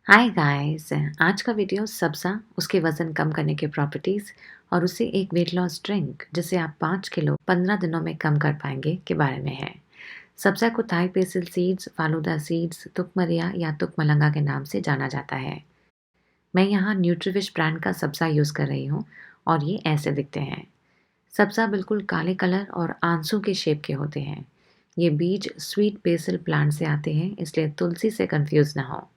Hi guys. आज का video सब्जा, उसके वज़न कम करने के प्रॉपर्टीज़ और उससे एक वेट लॉस ड्रिंक जिसे आप 5 किलो 15 दिनों में कम कर पाएंगे के बारे में है। सब्जा को Thai basil seeds, falooda seeds, तुकमरिया या तुकमलंगा के नाम से जाना जाता है। मैं यहाँ न्यूट्रीविश ब्रांड का सब्जा यूज़ कर रही हूँ और ये ऐसे दिखते हैं। सब्जा बिल्कुल काले कलर और आंसू के शेप के होते हैं। ये बीज स्वीट बेसिल प्लांट से आते हैं, इसलिए तुलसी से कंफ्यूज ना हो।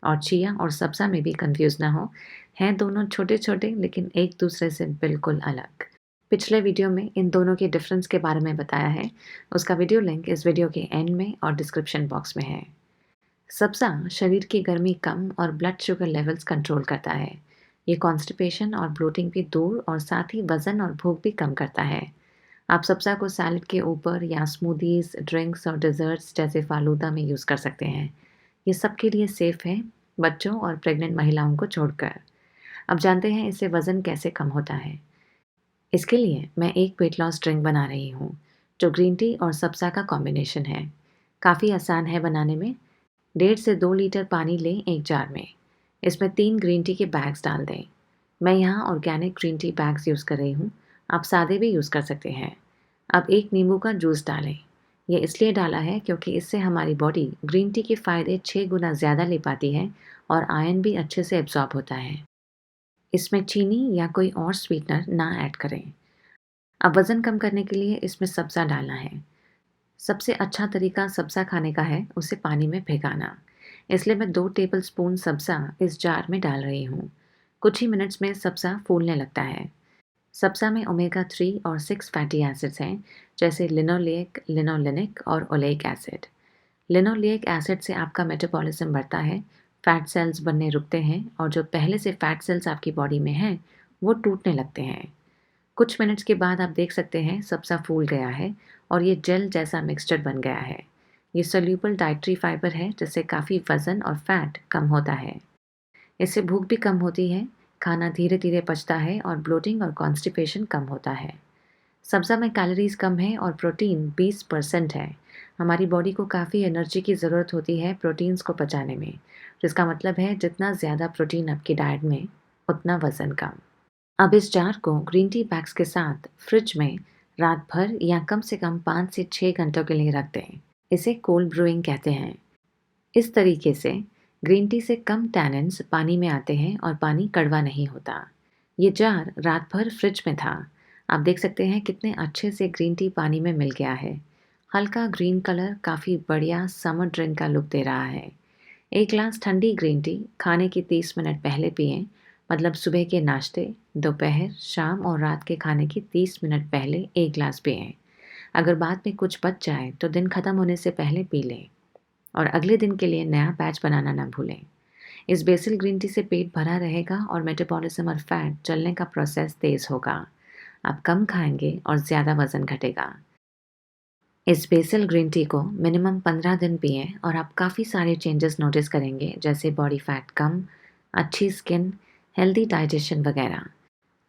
और चिया और सब्ज़ा में भी कंफ्यूज ना हो, हैं दोनों छोटे-छोटे लेकिन एक दूसरे से बिल्कुल अलग। पिछले वीडियो में इन दोनों के डिफरेंस के बारे में बताया है। उसका वीडियो लिंक इस वीडियो के एंड में और डिस्क्रिप्शन बॉक्स में है। सब्ज़ा शरीर की गर्मी कम और ब्लड शुगर लेवल्स कंट्रोल करता है। ये कॉन्स्टिपेशन और ब्लोटिंग भी दूर और साथ ही वज़न और भूख भी कम करता है। आप सब्ज़ा को सैलेड के ऊपर या स्मूदीज़, ड्रिंक्स और डेज़र्ट्स जैसे फालूदा में यूज़ कर सकते हैं। ये सबके लिए सेफ़ है, बच्चों और प्रेग्नेंट महिलाओं को छोड़कर। अब जानते हैं इससे वज़न कैसे कम होता है। इसके लिए मैं एक वेट लॉस ड्रिंक बना रही हूँ, जो ग्रीन टी और सब्ज़ा का कॉम्बिनेशन है। काफ़ी आसान है बनाने में। 1.5 से 2 लीटर पानी लें एक जार में। इसमें 3 ग्रीन टी के बैग्स डाल दें। मैं यहाँ organic green tea bags use कर रही हूँ। आप सादे भी यूज़ कर सकते हैं। अब 1 नींबू का जूस डालें। ये इसलिए डाला है क्योंकि इससे हमारी बॉडी ग्रीन टी के फ़ायदे 6 गुना ज़्यादा ले पाती है और आयरन भी अच्छे से एब्ज़ॉर्ब होता है। इसमें चीनी या कोई और स्वीटनर ना ऐड करें। अब वज़न कम करने के लिए इसमें सब्ज़ा डालना है। सबसे अच्छा तरीका सब्ज़ा खाने का है उसे पानी में भिगाना। इसलिए मैं 2 टेबलस्पून सब्ज़ा इस जार में डाल रही हूँ। कुछ ही मिनट्स में सब्ज़ा फूलने लगता है। सब्ज़ा में ओमेगा 3 और 6 फैटी एसिड्स हैं, जैसे लिनोलेक, लिनोलेनिक और ओलेइक एसिड। लिनोलेइक एसिड से आपका मेटाबॉलिज्म बढ़ता है, फैट सेल्स बनने रुकते हैं और जो पहले से फैट सेल्स आपकी बॉडी में हैं, वो टूटने लगते हैं। कुछ मिनट्स के बाद आप देख सकते हैं सब्ज़ा फूल गया है और ये जेल जैसा मिक्सचर बन गया है। ये सोल्यूबल डाइटरी फाइबर है, जिससे काफ़ी वज़न और फैट कम होता है। इससे भूख भी कम होती है, खाना धीरे-धीरे पचता है और ब्लोटिंग और कॉन्स्टिपेशन कम होता है। सब्ज़ा में कैलोरीज़ कम है और प्रोटीन 20% है। हमारी बॉडी को काफ़ी एनर्जी की ज़रूरत होती है प्रोटीन्स को पचाने में, जिसका मतलब है जितना ज़्यादा प्रोटीन आपकी डाइट में, उतना वज़न कम। अब इस जार को ग्रीन टी बैग्स के साथ फ्रिज में रात भर या कम से कम 5 से 6 घंटों के लिए रख दें। इसे कोल्ड ब्रूइंग कहते हैं। इस तरीके से ग्रीन टी से कम टैनिन्स पानी में आते हैं और पानी कड़वा नहीं होता। ये जार रात भर फ्रिज में था। आप देख सकते हैं कितने अच्छे से ग्रीन टी पानी में मिल गया है। हल्का ग्रीन कलर काफ़ी बढ़िया समर ड्रिंक का लुक दे रहा है। एक ग्लास ठंडी ग्रीन टी खाने के 30 मिनट पहले पिएं, मतलब सुबह के नाश्ते, दोपहर, शाम और रात के खाने के 30 मिनट पहले एक ग्लास पिएं। अगर बाद में कुछ बच जाए तो दिन खत्म होने से पहले पी लें और अगले दिन के लिए नया बैच बनाना ना भूलें। इस बेसिल ग्रीन टी से पेट भरा रहेगा और मेटाबॉलिज्म और फैट जलने का प्रोसेस तेज़ होगा। आप कम खाएंगे और ज़्यादा वज़न घटेगा। इस बेसिल ग्रीन टी को मिनिमम 15 दिन पिएं और आप काफ़ी सारे चेंजेस नोटिस करेंगे, जैसे बॉडी फैट कम, अच्छी स्किन, हेल्दी डाइजेशन वगैरह।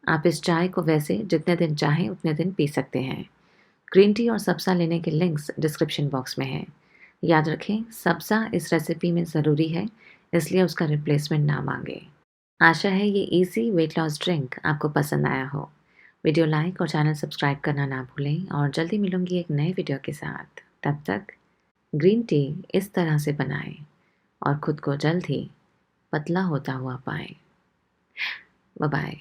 आप इस चाय को वैसे जितने दिन चाहें उतने दिन पी सकते हैं। ग्रीन टी और सब्ज़ा लेने के लिंक्स डिस्क्रिप्शन बॉक्स में हैं। याद रखें, सब्ज़ा इस रेसिपी में ज़रूरी है, इसलिए उसका रिप्लेसमेंट ना मांगे। आशा है ये इजी वेट लॉस ड्रिंक आपको पसंद आया हो। वीडियो लाइक और चैनल सब्सक्राइब करना ना भूलें और जल्दी मिलूंगी एक नए वीडियो के साथ। तब तक ग्रीन टी इस तरह से बनाएं और खुद को जल्द ही पतला होता हुआ पाएं। Bye bye.